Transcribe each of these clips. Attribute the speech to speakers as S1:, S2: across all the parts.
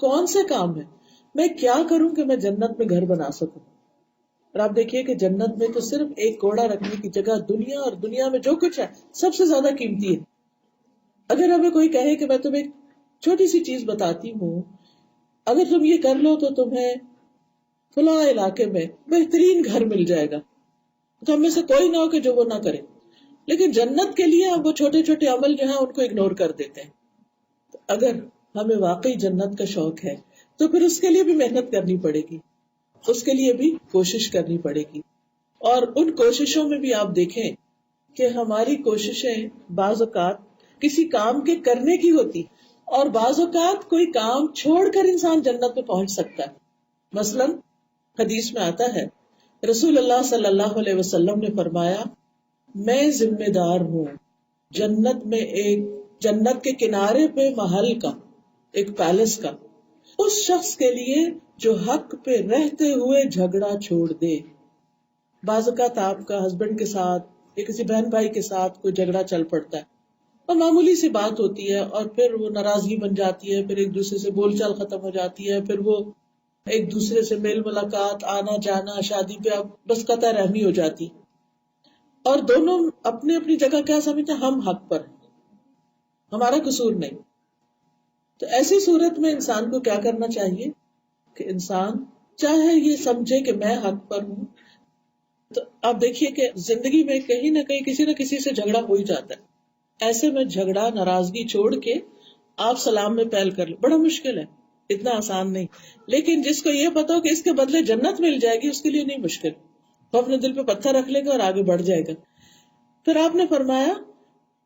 S1: کون سے کام ہے، میں کیا کروں کہ میں جنت میں گھر بنا سکوں. اور آپ دیکھیے کہ جنت میں تو صرف ایک کوڑا رکھنے کی جگہ دنیا اور دنیا میں جو کچھ ہے سب سے زیادہ قیمتی ہے. اگر ہمیں کوئی کہے کہ میں تمہیں ایک چھوٹی سی چیز بتاتی ہوں، اگر تم یہ کر لو تو تمہیں فلاں علاقے میں بہترین گھر مل جائے گا، تو ہم میں سے کوئی نہ ہو کہ جو وہ نہ کرے. لیکن جنت کے لیے ہم وہ چھوٹے چھوٹے عمل جو ہیں ان کو اگنور کر دیتے ہیں. تو اگر ہمیں واقعی جنت کا شوق ہے تو پھر اس کے لیے بھی محنت کرنی پڑے گی، اس کے لیے بھی کوشش کرنی پڑے گی. اور ان کوششوں میں بھی آپ دیکھیں کہ ہماری کوششیں بعض اوقات کسی کام کے کرنے کی ہوتی، اور بعض اوقات کوئی کام چھوڑ کر انسان جنت میں پہنچ سکتا ہے. مثلا حدیث میں آتا ہے رسول اللہ صلی اللہ علیہ وسلم نے فرمایا، میں ذمہ دار ہوں جنت کے کنارے پہ محل کا، ایک پیلس کا، اس شخص کے لیے جو حق پہ رہتے ہوئے جھگڑا چھوڑ دے. بعض اوقات آپ کا ہسبینڈ کے ساتھ یا کسی بہن بھائی کے ساتھ کوئی جھگڑا چل پڑتا ہے اور معمولی سی بات ہوتی ہے اور پھر وہ ناراضگی بن جاتی ہے، پھر ایک دوسرے سے بول چال ختم ہو جاتی ہے، پھر وہ ایک دوسرے سے میل ملاقات، آنا جانا، شادی پہ بس قطع رحمی ہو جاتی، اور دونوں اپنی اپنی جگہ کیا سمجھتے ہیں، ہم حق پر، ہمارا قصور نہیں. تو ایسی صورت میں انسان کو کیا کرنا چاہیے کہ انسان چاہے یہ سمجھے کہ میں حق پر ہوں. تو آپ دیکھیے کہ زندگی میں کہیں نہ کہیں کسی نہ کسی سے جھگڑا ہو ہی جاتا ہے. ایسے میں جھگڑا، ناراضگی چھوڑ کے آپ سلام میں پہل کر لیں، بڑا مشکل ہے، اتنا آسان نہیں. لیکن جس کو یہ پتا ہو کہ اس کے بدلے جنت مل جائے گی، اس کے لیے نہیں مشکل، وہ اپنے دل پہ پتھر رکھ لے گا اور آگے بڑھ جائے گا. پھر آپ نے فرمایا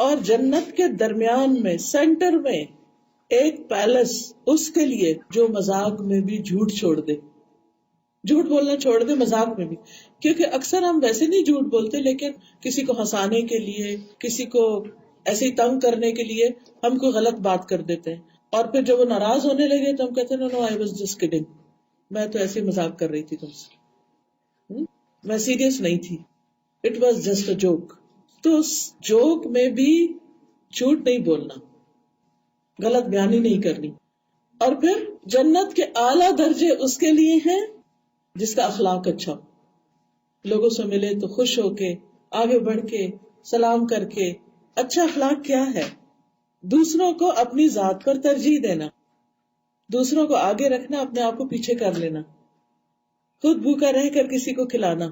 S1: اور جنت کے درمیان میں، سینٹر میں ایک پیلس اس کے لیے جو مذاق میں بھی جھوٹ چھوڑ دے، جھوٹ بولنا چھوڑ دے مذاق میں بھی. کیونکہ اکثر ہم ویسے نہیں جھوٹ بولتے، لیکن کسی کو ہنسانے کے لیے، کسی کو ایسے ہی تنگ کرنے کے لیے ہم کوئی غلط بات کر دیتے ہیں، اور پھر جب وہ ناراض ہونے لگے تو ہم کہتے ہیں نو آئی واز جسٹ کڈنگ، میں تو ایسے ہی مذاق کر رہی تھی تم سے، میں سیریس نہیں تھی، it was just a joke. تو اس جوک میں بھی جھوٹ نہیں بولنا، غلط بیانی نہیں کرنی. اور پھر جنت کے اعلیٰ درجے اس کے لیے ہیں جس کا اخلاق اچھا ہو، لوگوں سے ملے تو خوش ہو کے، آگے بڑھ کے، سلام کر کے. اچھا اخلاق کیا ہے؟ دوسروں کو اپنی ذات پر ترجیح دینا، دوسروں کو آگے رکھنا، اپنے آپ کو پیچھے کر لینا، خود بھوکا رہ کر کسی کو کھلانا،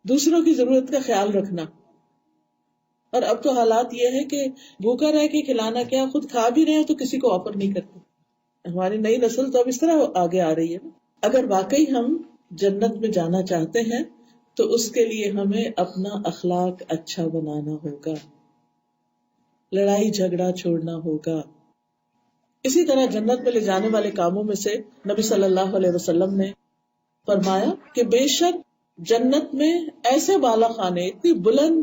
S1: دوسروں کی ضرورت کا خیال رکھنا. اور اب تو حالات یہ ہے کہ بھوکا رہ کے کھلانا کیا، خود کھا بھی رہے ہیں تو کسی کو آفر نہیں کرتے. ہماری نئی نسل تو اب اس طرح آگے آ رہی ہے. اگر واقعی ہم جنت میں جانا چاہتے ہیں تو اس کے لیے ہمیں اپنا اخلاق اچھا بنانا ہوگا، لڑائی جھگڑا چھوڑنا ہوگا. اسی طرح جنت میں لے جانے والے کاموں میں سے نبی صلی اللہ علیہ وسلم نے فرمایا کہ بے شک جنت میں ایسے بالا خانے، اتنی بلند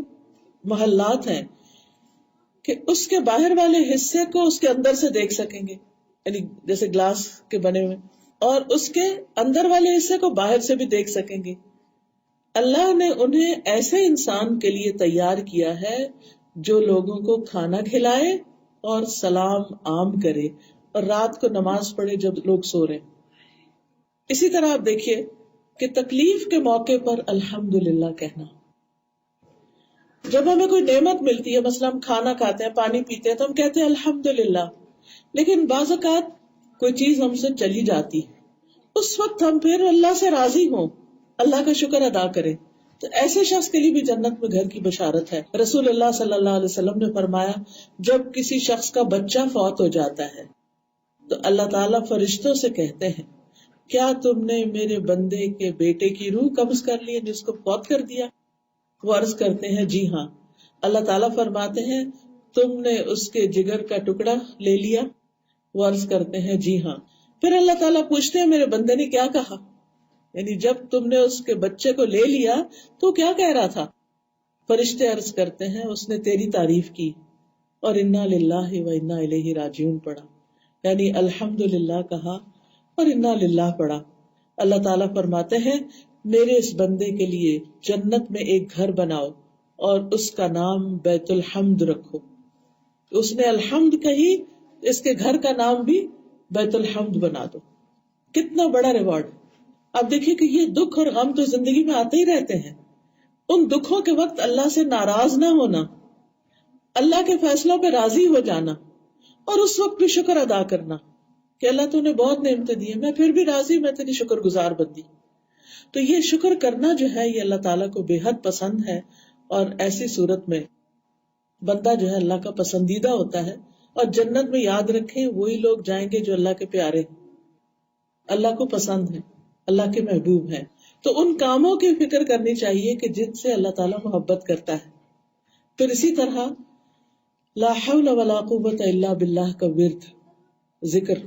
S1: محلات ہیں کہ اس کے باہر والے حصے کو اس کے اندر سے دیکھ سکیں گے، یعنی جیسے گلاس کے بنے ہوئے، اور اس کے اندر والے حصے کو باہر سے بھی دیکھ سکیں گے. اللہ نے انہیں ایسے انسان کے لیے تیار کیا ہے جو لوگوں کو کھانا کھلائے اور سلام عام کرے اور رات کو نماز پڑھے جب لوگ سو رہے. اسی طرح آپ دیکھیے کہ تکلیف کے موقع پر الحمدللہ کہنا. جب ہمیں کوئی نعمت ملتی ہے، مثلا ہم کھانا کھاتے ہیں، پانی پیتے ہیں، تو ہم کہتے ہیں الحمدللہ. لیکن بعض اوقات کوئی چیز ہم سے چلی جاتی ہے، اس وقت ہم پھر اللہ سے راضی ہوں، اللہ کا شکر ادا کریں. تو ایسے شخص کے لیے بھی جنت میں گھر کی بشارت ہے. رسول اللہ صلی اللہ علیہ وسلم نے فرمایا جب کسی شخص کا بچہ فوت ہو جاتا ہے تو اللہ تعالیٰ فرشتوں سے کہتے ہیں کیا تم نے میرے بندے کے بیٹے کی روح قبض کر لی، جس کو فوت کر دیا؟ وہ عرض کرتے ہیں جی ہاں. اللہ تعالیٰ فرماتے ہیں تم نے اس کے جگر کا ٹکڑا لے لیا؟ وہ عرض کرتے ہیں جی ہاں. پھر اللہ تعالیٰ پوچھتے ہیں میرے بندے نے کیا کہا، یعنی جب تم نے اس کے بچے کو لے لیا تو کیا کہہ رہا تھا؟ فرشتے عرض کرتے ہیں اس نے تیری تعریف کی اور انا للہ و انا الیہ راجعون پڑھا، یعنی الحمدللہ کہا اور انا للہ پڑھا. اللہ تعالیٰ فرماتے ہیں میرے اس بندے کے لیے جنت میں ایک گھر بناؤ اور اس کا نام بیت الحمد رکھو. اس نے الحمد کہی، اس کے گھر کا نام بھی بیت الحمد بنا دو. کتنا بڑا ریوارڈ. اب دیکھیے کہ یہ دکھ اور غم تو زندگی میں آتے ہی رہتے ہیں. ان دکھوں کے وقت اللہ سے ناراض نہ ہونا، اللہ کے فیصلوں پہ راضی ہو جانا، اور اس وقت بھی شکر ادا کرنا کہ اللہ تو نے بہت نعمتیں دی ہیں، میں پھر بھی راضی، میں تیری شکر گزار بندی. تو یہ شکر کرنا جو ہے یہ اللہ تعالیٰ کو بے حد پسند ہے، اور ایسی صورت میں بندہ جو ہے اللہ کا پسندیدہ ہوتا ہے. اور جنت میں یاد رکھیں وہی لوگ جائیں گے جو اللہ کے پیارے ہیں، اللہ کو پسند ہے، اللہ کے محبوب ہیں. تو ان کاموں کی فکر کرنی چاہیے کہ جن سے اللہ تعالیٰ محبت کرتا ہے. پھر اسی طرح لا حول ولا قوت الا باللہ کا ورد ذکر.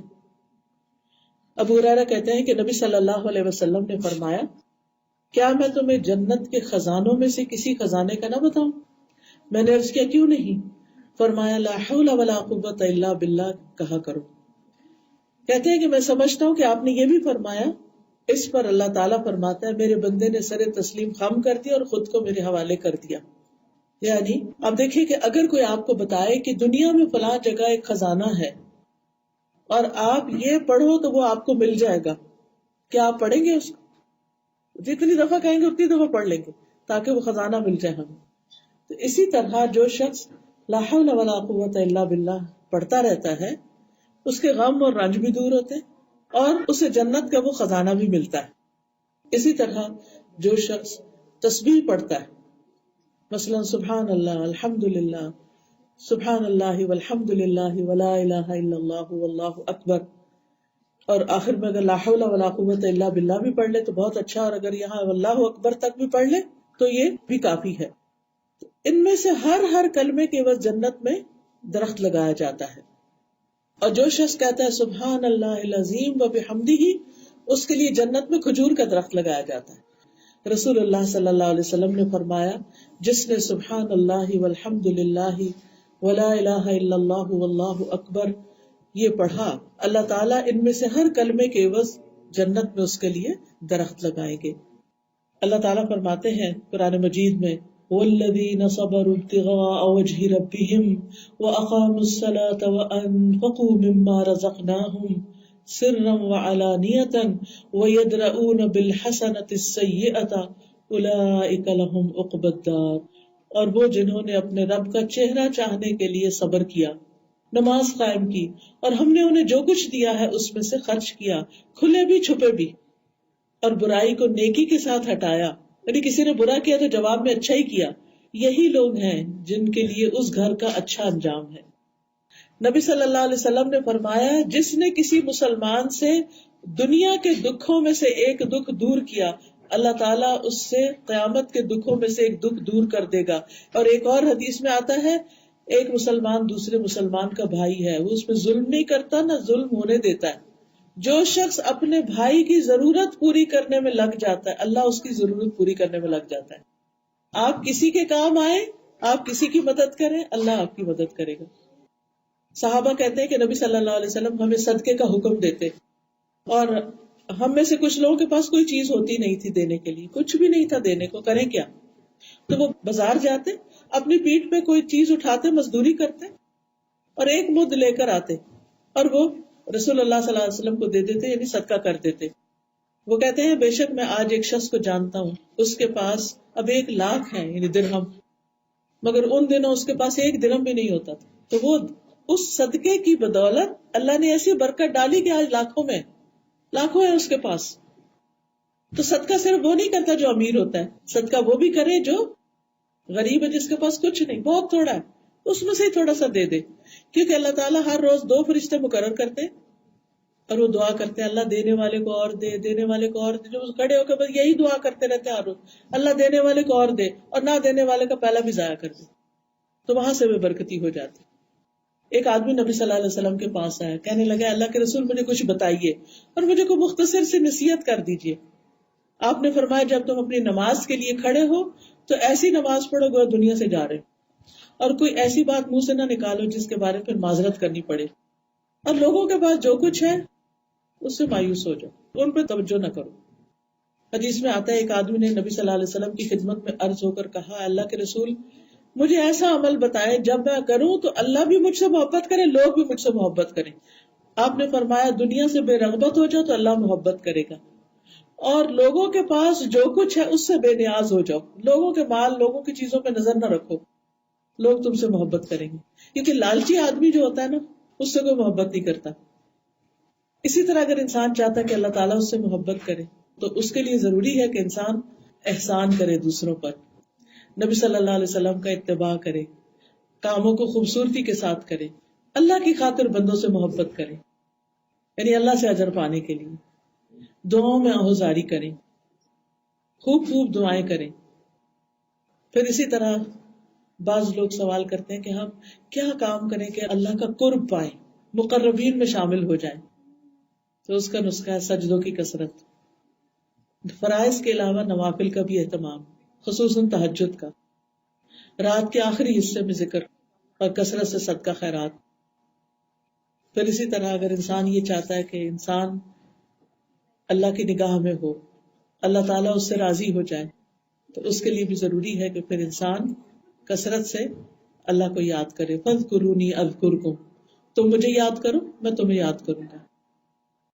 S1: ابو ہریرہ کہتے ہیں کہ نبی صلی اللہ علیہ وسلم نے فرمایا، کیا میں تمہیں جنت کے خزانوں میں سے کسی خزانے کا نہ بتاؤں؟ میں نے عرض کیا کیوں نہیں؟ فرمایا لا حول ولا قوت الا باللہ کہا کرو. کہتے ہیں کہ میں سمجھتا ہوں کہ آپ نے یہ بھی فرمایا. اس پر اللہ تعالیٰ فرماتا ہے میرے بندے نے سر تسلیم خم کر دیا اور خود کو میرے حوالے کر دیا. یعنی اب دیکھیں کہ اگر کوئی آپ کو بتائے کہ دنیا میں فلاں جگہ ایک خزانہ ہے اور آپ یہ پڑھو تو وہ آپ کو مل جائے گا، کیا آپ پڑھیں گے اس کو؟ جتنی دفعہ کہیں گے اتنی دفعہ پڑھ لیں گے تاکہ وہ خزانہ مل جائے ہمیں. تو اسی طرح جو شخص لا حول ولا قوت الا باللہ پڑھتا رہتا ہے اس کے غم اور رنج بھی دور ہوتے اور اسے جنت کا وہ خزانہ بھی ملتا ہے. اسی طرح جو شخص تسبیح پڑھتا ہے، مثلا سبحان اللہ الحمد للہ سبحان اللہ والحمد للہ ولا الہ الا اللہ واللہ اکبر، اور آخر میں اگر لا حول ولا قوت الا باللہ بھی پڑھ لے تو بہت اچھا، اور اگر یہاں واللہ اکبر تک بھی پڑھ لے تو یہ بھی کافی ہے. ان میں سے ہر کلمے کے عوض جنت میں درخت لگایا جاتا ہے. اور جو شخص کہتا ہے سبحان اللہ العظیم وبحمدہ، اس کے لیے جنت میں کھجور کا درخت لگایا جاتا ہے. رسول اللہ صلی اللہ علیہ وسلم نے فرمایا، جس نے سبحان اللہ والحمد للہ ولا الہ الا اللہ واللہ اکبر یہ پڑھا، اللہ تعالیٰ ان میں سے ہر کلمے کے عوض جنت میں اس کے لیے درخت لگائیں گے. اللہ تعالیٰ فرماتے ہیں قرآن مجید میں، والذین صبروا ابتغاء وجہ ربہم واقاموا الصلاة وانفقوا مما رزقناہم سرا وعلانیۃ ویدرؤون بالحسنۃ السیئۃ اولئک لہم عقبی الدار. اور وہ جنہوں نے اپنے رب کا چہرہ چاہنے کے لیے صبر کیا، نماز قائم کی، اور ہم نے انہیں جو کچھ دیا ہے اس میں سے خرچ کیا، کھلے بھی چھپے بھی، اور برائی کو نیکی کے ساتھ ہٹایا، یعنی کسی نے برا کیا تو جواب میں اچھا ہی کیا، یہی لوگ ہیں جن کے لیے اس گھر کا اچھا انجام ہے. نبی صلی اللہ علیہ وسلم نے فرمایا، جس نے کسی مسلمان سے دنیا کے دکھوں میں سے ایک دکھ دور کیا، اللہ تعالیٰ اس سے قیامت کے دکھوں میں سے ایک دکھ دور کر دے گا. اور ایک اور حدیث میں آتا ہے، ایک مسلمان دوسرے مسلمان کا بھائی ہے، وہ اس میں ظلم نہیں کرتا نہ ظلم ہونے دیتا ہے. جو شخص اپنے بھائی کی ضرورت پوری کرنے میں لگ جاتا ہے، اللہ اس کی ضرورت پوری کرنے میں لگ جاتا ہے. آپ کسی کے کام آئے، آپ کسی کی مدد کریں، اللہ آپ کی مدد کرے گا. صحابہ کہتے ہیں کہ نبی صلی اللہ علیہ وسلم ہمیں صدقے کا حکم دیتے، اور ہم میں سے کچھ لوگوں کے پاس کوئی چیز ہوتی نہیں تھی دینے کے لیے، کچھ بھی نہیں تھا دینے کو، کریں کیا؟ تو وہ بازار جاتے، اپنی پیٹھ پہ کوئی چیز اٹھاتے، مزدوری کرتے، اور ایک مد لے کر آتے، اور وہ رسول اللہ صلی اللہ علیہ وسلم کو دے دیتے، یعنی صدقہ کر دیتے. وہ کہتے ہیں بے شک میں آج ایک شخص کو جانتا ہوں، اس کے پاس اب 1,00,000 ہے، یعنی درہم، مگر ان دنوں اس کے پاس 1 درہم بھی نہیں ہوتا تھا. تو وہ اس صدقے کی بدولت اللہ نے ایسی برکت ڈالی کہ آج لاکھوں ہے اس کے پاس. تو صدقہ صرف وہ نہیں کرتا جو امیر ہوتا ہے، صدقہ وہ بھی کرے جو غریب ہے، جس کے پاس کچھ نہیں، بہت تھوڑا ہے، اس میں سے ہی تھوڑا سا دے دے. کیونکہ اللہ تعالیٰ ہر روز 2 فرشتے مقرر کرتے اور وہ دعا کرتے ہیں، اللہ دینے والے کو اور دے، دینے والے کو اور دے. جو کھڑے ہو کے بس یہی دعا کرتے رہتے ہیں ہر روز، اللہ دینے والے کو اور دے اور نہ دینے والے کا پہلا بھی ضائع کر دے. تو وہاں سے بے برکتی ہو جاتی. ایک آدمی نبی صلی اللہ علیہ وسلم کے پاس آیا، کہنے لگا اللہ کے رسول مجھے کچھ بتائیے اور مجھے کوئی مختصر سی نصیحت کر دیجیے. آپ نے فرمایا جب تم اپنی نماز کے لیے کھڑے ہو تو ایسی نماز پڑھو گو دنیا سے جا رہے، اور کوئی ایسی بات منہ سے نہ نکالو جس کے بارے میں معذرت کرنی پڑے، اور لوگوں کے پاس جو کچھ ہے اس سے مایوس ہو جاؤ، ان پہ توجہ نہ کرو. حدیث میں آتا ہے ایک آدمی نے نبی صلی اللہ علیہ وسلم کی خدمت میں عرض ہو کر کہا، اللہ کے رسول مجھے ایسا عمل بتائے جب میں کروں تو اللہ بھی مجھ سے محبت کرے، لوگ بھی مجھ سے محبت کریں. آپ نے فرمایا دنیا سے بے رغبت ہو جاؤ تو اللہ محبت کرے گا، اور لوگوں کے پاس جو کچھ ہے اس سے بے نیاز ہو جاؤ. لوگوں کے مال، لوگوں کی چیزوں پہ نظر نہ رکھو، لوگ تم سے محبت کریں گے. کیونکہ لالچی آدمی جو ہوتا ہے نا، اس سے کوئی محبت نہیں کرتا. اسی طرح اگر انسان چاہتا ہے کہ اللہ تعالیٰ اس سے محبت کرے تو اس کے لیے ضروری ہے کہ انسان احسان کرے دوسروں پر، نبی صلی اللہ علیہ وسلم کا اتباع کرے، کاموں کو خوبصورتی کے ساتھ کرے، اللہ کی خاطر بندوں سے محبت کرے، یعنی اللہ سے اجر پانے کے لیے دعاؤں میں آہوزاری کریں، خوب خوب دعائیں کریں. پھر اسی طرح بعض لوگ سوال کرتے ہیں کہ ہم کیا کام کریں کہ اللہ کا قرب پائیں، مقربین میں شامل ہو جائیں. تو اس کا نسخہ ہے سجدوں کی کثرت، فرائض کے علاوہ نوافل کا بھی اہتمام، خصوصاً تہجد کا، رات کے آخری حصے میں ذکر اور کثرت سے صدقہ خیرات. پھر اسی طرح اگر انسان یہ چاہتا ہے کہ انسان اللہ کی نگاہ میں ہو، اللہ تعالیٰ اس سے راضی ہو جائے، تو اس کے لیے بھی ضروری ہے کہ پھر انسان کثرت سے اللہ کو یاد کرے. فَاذْكُرُونِي أَذْكُرْكُمْ، تم مجھے یاد کرو میں تمہیں یاد کروں گا.